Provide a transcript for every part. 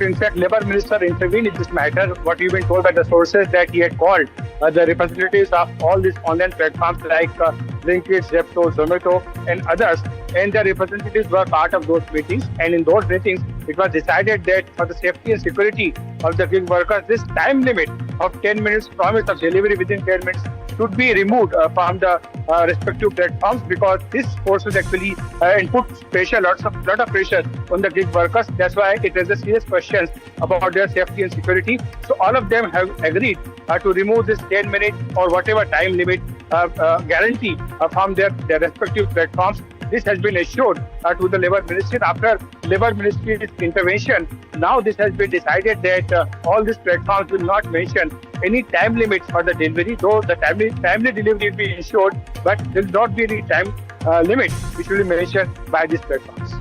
In fact, Labour Minister intervened in this matter. What we've been told by the sources that he had called the representatives of all these online platforms like Blinkit, Zepto, Zomato, and others, and the representatives were part of those meetings. And in those meetings, it was decided that for the safety and security of the gig workers, this time limit of 10 minutes, promise of delivery within 10 minutes, should be removed from the respective platforms, because this forces actually and puts pressure, lot of pressure on the gig workers. That's why it raises serious questions about their safety and security. So all of them have agreed to remove this 10-minute or whatever time limit guarantee from their respective platforms. This has been assured to the Labour Ministry. After Labour Ministry's intervention, now this has been decided that all these platforms will not mention any time limits for the delivery, though the timely delivery will be ensured, but there will not be any time limit which will be mentioned by these platforms.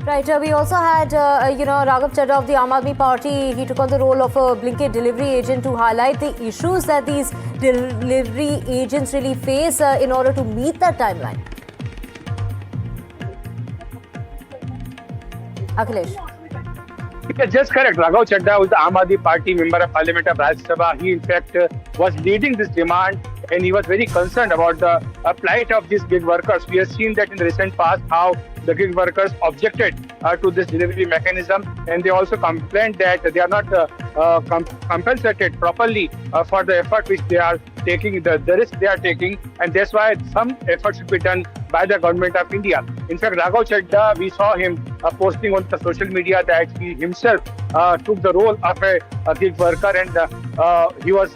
Right. We also had, Govt Chadha of the Aam Aadmi Party. He took on the role of a Blinkit delivery agent to highlight the issues that these delivery agents really face in order to meet that timeline. Akhilesh. Yes, just correct. Govt Chadha was the Aam Aadmi Party member of Parliament of Rajya Sabha. He, in fact, was leading this demand, and he was very concerned about the plight of these gig workers. We have seen that in the recent past how the gig workers objected to this delivery mechanism, and they also complained that they are not compensated properly for the effort which they are taking, the risk they are taking, and that's why some effort should be done by the government of India. In fact, Govt Chadha, we saw him posting on the social media that he himself took the role of a gig worker, and he was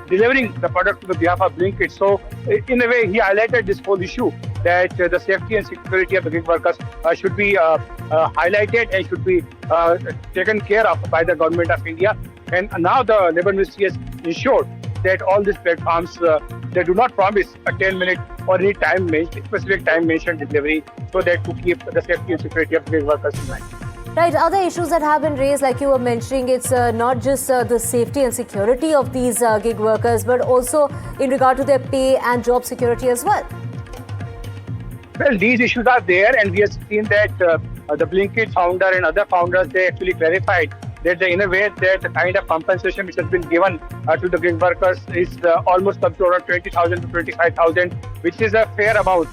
delivering the product to the behalf of Blinkit. So, in a way, he highlighted this whole issue that the safety and security of the gig workers should be highlighted and should be taken care of by the government of India. And now the Labour Ministry has ensured that all these platforms, they do not promise a 10-minute or any specific time mentioned delivery, so that to keep the safety and security of the gig workers in mind. Right. Other issues that have been raised, like you were mentioning, it's not just the safety and security of these gig workers, but also in regard to their pay and job security as well. Well, these issues are there, and we have seen that the Blinkit founder and other founders, they actually clarified that in a way that the kind of compensation which has been given to the gig workers is almost up to around 20,000 to 25,000, which is a fair amount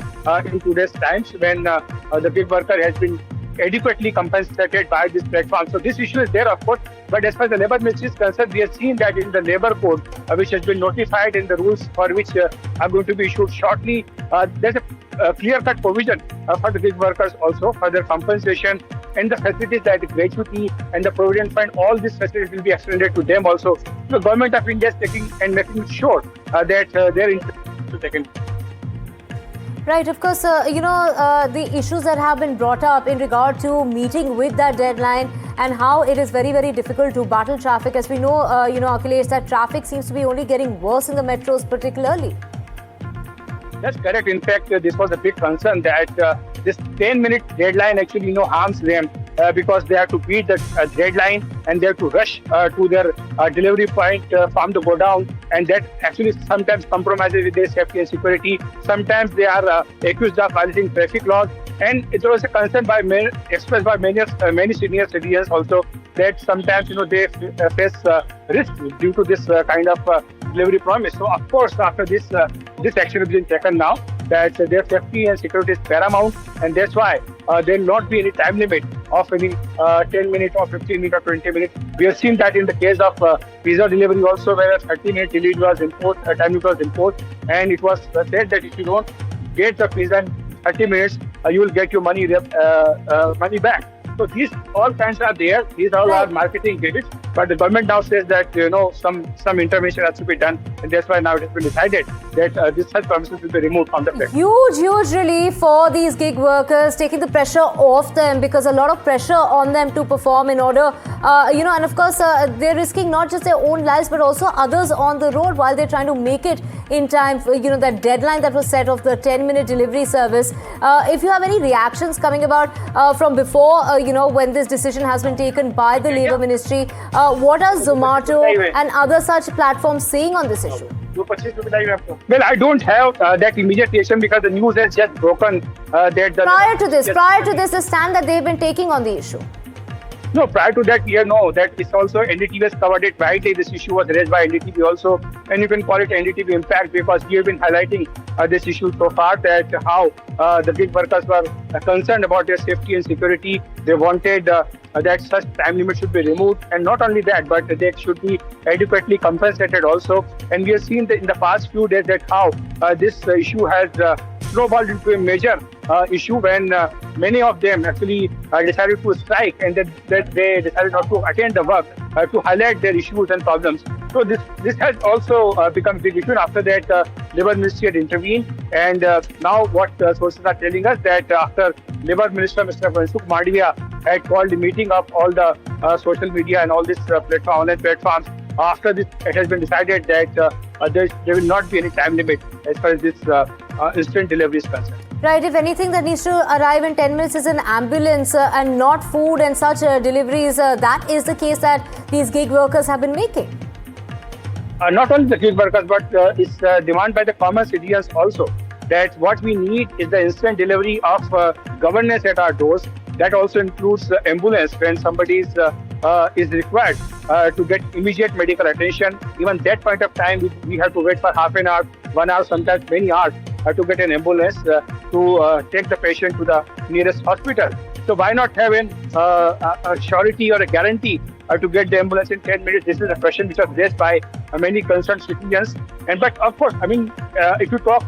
in today's times when the gig worker has been adequately compensated by this platform. So this issue is there, of course, but as far as the Labour Ministry is concerned, we have seen that in the Labour Code, which has been notified in the rules for which are going to be issued shortly, there's a clear-cut provision for the gig workers also for their compensation, and the facilities like the gratuity and the provident fund, all these facilities will be extended to them also. The government of India is taking and making sure that their interest is taken. Right, of course, the issues that have been brought up in regard to meeting with that deadline and how it is very, very difficult to battle traffic. As we know, Akhilesh, that traffic seems to be only getting worse in the metros particularly. That's correct. In fact, this was a big concern that this 10-minute deadline actually harms them because they have to beat the deadline and they have to rush to their delivery point from the godown, and that actually sometimes compromises with their safety and security. Sometimes they are accused of violating traffic laws, and it was a concern expressed by many senior citizens also that sometimes they face risk due to this kind of delivery promise. So of course, after this action has been taken now, that their safety and security is paramount, and that's why there will not be any time limit of any 10 minutes or 15 minutes or 20 minutes. We have seen that in the case of pizza delivery also, where a 30-minute delivery was imposed, time limit was imposed, and it was said that if you don't get the pizza in 30 minutes, you will get your money back. So these all kinds are there. These all are marketing gimmicks. But the government now says that some intervention has to be done, and that's why now it has been decided that this such promises will be removed from the platform. Huge relief for these gig workers, taking the pressure off them, because a lot of pressure on them to perform in order, and of course they're risking not just their own lives but also others on the road while they're trying to make it in time for, that deadline that was set of the 10-minute delivery service. If you have any reactions coming about from before, when this decision has been taken by the Labour Ministry, what are Zomato and other such platforms saying on this issue? Well, I don't have that immediate reaction because the news has just broken that Prior to this, the stand that they've been taking on the issue. No, prior to that, we know that it's also NDTV has covered it widely. This issue was raised by NDTV also, and you can call it NDTV impact because we have been highlighting this issue so far, that how the gig workers were concerned about their safety and security. They wanted that such time limit should be removed, and not only that, but they should be adequately compensated also. And we have seen that in the past few days that how this issue has snowballed into a major issue when many of them actually decided to strike, and that they decided not to attend the work to highlight their issues and problems. So this has also become a big issue. And after that, Labour Ministry had intervened, and now what sources are telling us that after Labour Minister Mr. Mansukh Mandaviya had called a meeting of all the social media and all these online platforms, after this it has been decided that there will not be any time limit as far as this instant delivery is concerned. Right, if anything that needs to arrive in 10 minutes is an ambulance and not food and such deliveries, that is the case that these gig workers have been making. Not only the gig workers, but it's demand by the common citizens also, that what we need is the instant delivery of governance at our doors. That also includes ambulance when somebody is required to get immediate medical attention. Even that point of time, we have to wait for half an hour, 1 hour, sometimes many hours to get an ambulance to take the patient to the nearest hospital. So why not have a surety or a guarantee to get the ambulance in 10 minutes? This is a question which was raised by many concerned citizens. And but of course, I mean, if you talk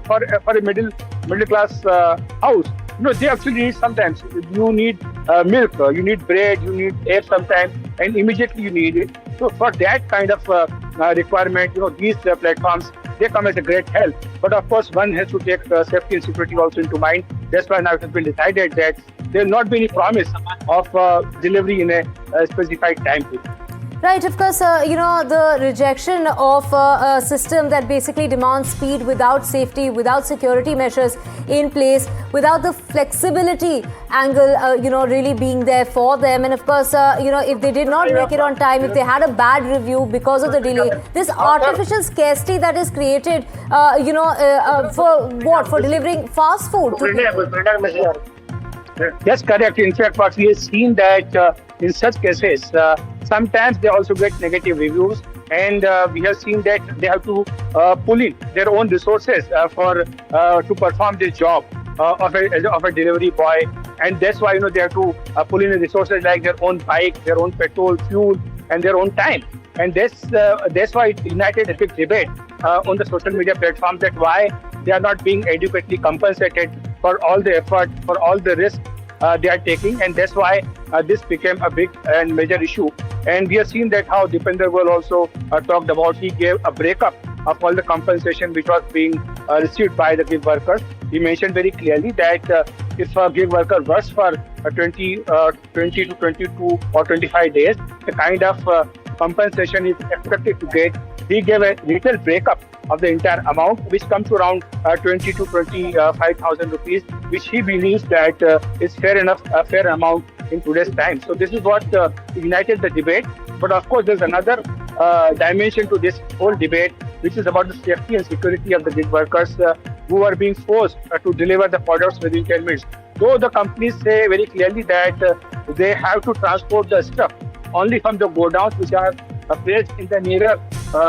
for a middle class house, they actually need sometimes. You need milk, you need bread, you need eggs sometimes, and immediately you need it. So for that kind of requirement, these platforms, they come as a great help. But of course, one has to take safety and security also into mind. That's why now it has been decided that there will not be any promise of delivery in a specified time period. Right, of course, the rejection of a system that basically demands speed without safety, without security measures in place, without the flexibility angle, really being there for them. And of course, if they did not make it on time, if they had a bad review because of the delay, this artificial scarcity that is created, for what? For delivering fast food. Yes, correct. In fact, what we have seen that in such cases, sometimes they also get negative reviews, and we have seen that they have to pull in their own resources to perform this job of a delivery boy, and that's why they have to pull in the resources like their own bike, their own petrol, fuel, and their own time. And that's why it ignited a big debate on the social media platforms that why they are not being adequately compensated for all the effort, for all the risk they are taking, and that's why this became a big and major issue. And we have seen that how Dipender Goel also talked about. He gave a breakup of all the compensation which was being received by the gig workers. He mentioned very clearly that if a gig worker works for 20 to 22 or 25 days, the kind of compensation is expected to get. He gave a detailed breakup of the entire amount, which comes to around 20 to 25,000 rupees, which he believes that is fair enough, a fair amount in today's time. So this is what ignited the debate. But of course, there's another dimension to this whole debate, which is about the safety and security of the gig workers who are being forced to deliver the products within 10 minutes. Though the companies say very clearly that they have to transport the stuff only from the godowns which are placed in the nearer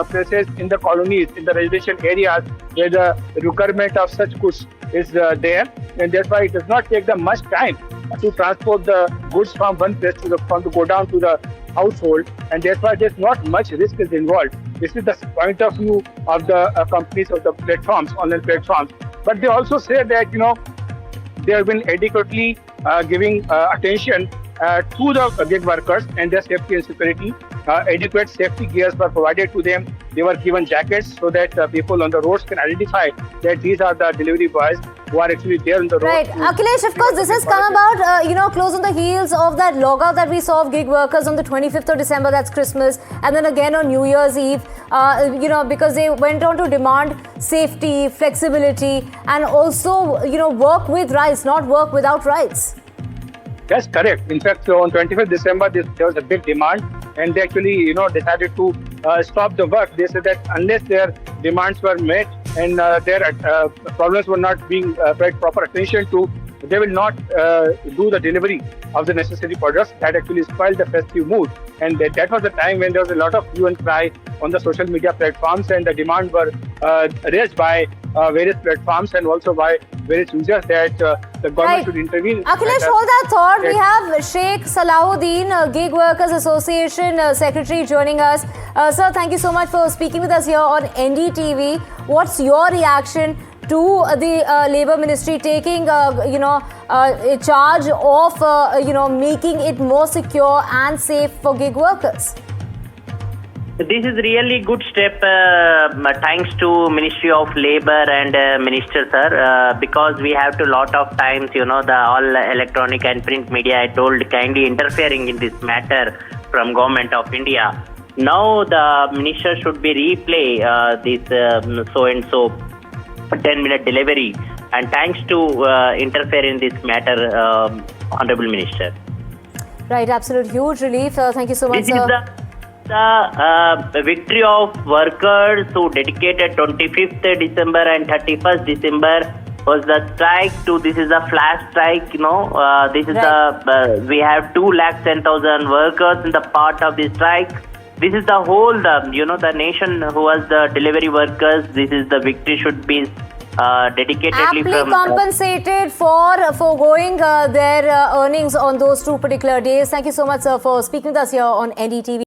places in the colonies, in the residential areas where the requirement of such goods is there, and that's why it does not take them much time to transport the goods from one place from the godown to the household, and that's why there's not much risk is involved. This is the point of view of the companies, of the platforms, online platforms. But they also say that they have been adequately giving attention to the gig workers and their safety and security. Adequate safety gears were provided to them. They were given jackets so that people on the roads can identify that these are the delivery boys who are actually there on the road. Right. Akhilesh, of course, this has come about, close on the heels of that logout that we saw of gig workers on the 25th of December, that's Christmas, and then again on New Year's Eve, because they went on to demand safety, flexibility, and also, work with rights, not work without rights. That's correct. In fact, on 25th December, there was a big demand, and they actually, decided to stop the work. They said that unless their demands were met and their problems were not being paid proper attention to, they will not do the delivery of the necessary products that actually spoiled the festive mood. And that was the time when there was a lot of hue and cry on the social media platforms, and the demand were raised by various platforms and also by various users that the government should intervene. Akhilesh, hold that thought. We have Sheikh Salahuddin, Gig Workers Association Secretary, joining us. Sir, thank you so much for speaking with us here on NDTV. What's your reaction to the Labour Ministry taking, a charge of, making it more secure and safe for gig workers? This is really good step, thanks to Ministry of Labour and Minister sir, because we have to lot of times, the all electronic and print media, I told, kindly interfering in this matter from Government of India. Now the Minister should be replay this so-and-so 10-minute delivery, and thanks to interfere in this matter, Honorable Minister. Right, absolute huge relief. Thank you so much, this sir. Is the victory of workers who dedicated 25th December and 31st December was the strike to, this is a flash strike, this is the, we have 210,000 workers in the part of the strike. This is the whole, the nation who was the delivery workers, this is the victory should be dedicatedly aptly from compensated for foregoing their earnings on those two particular days. Thank you so much, sir, for speaking with us here on NDTV.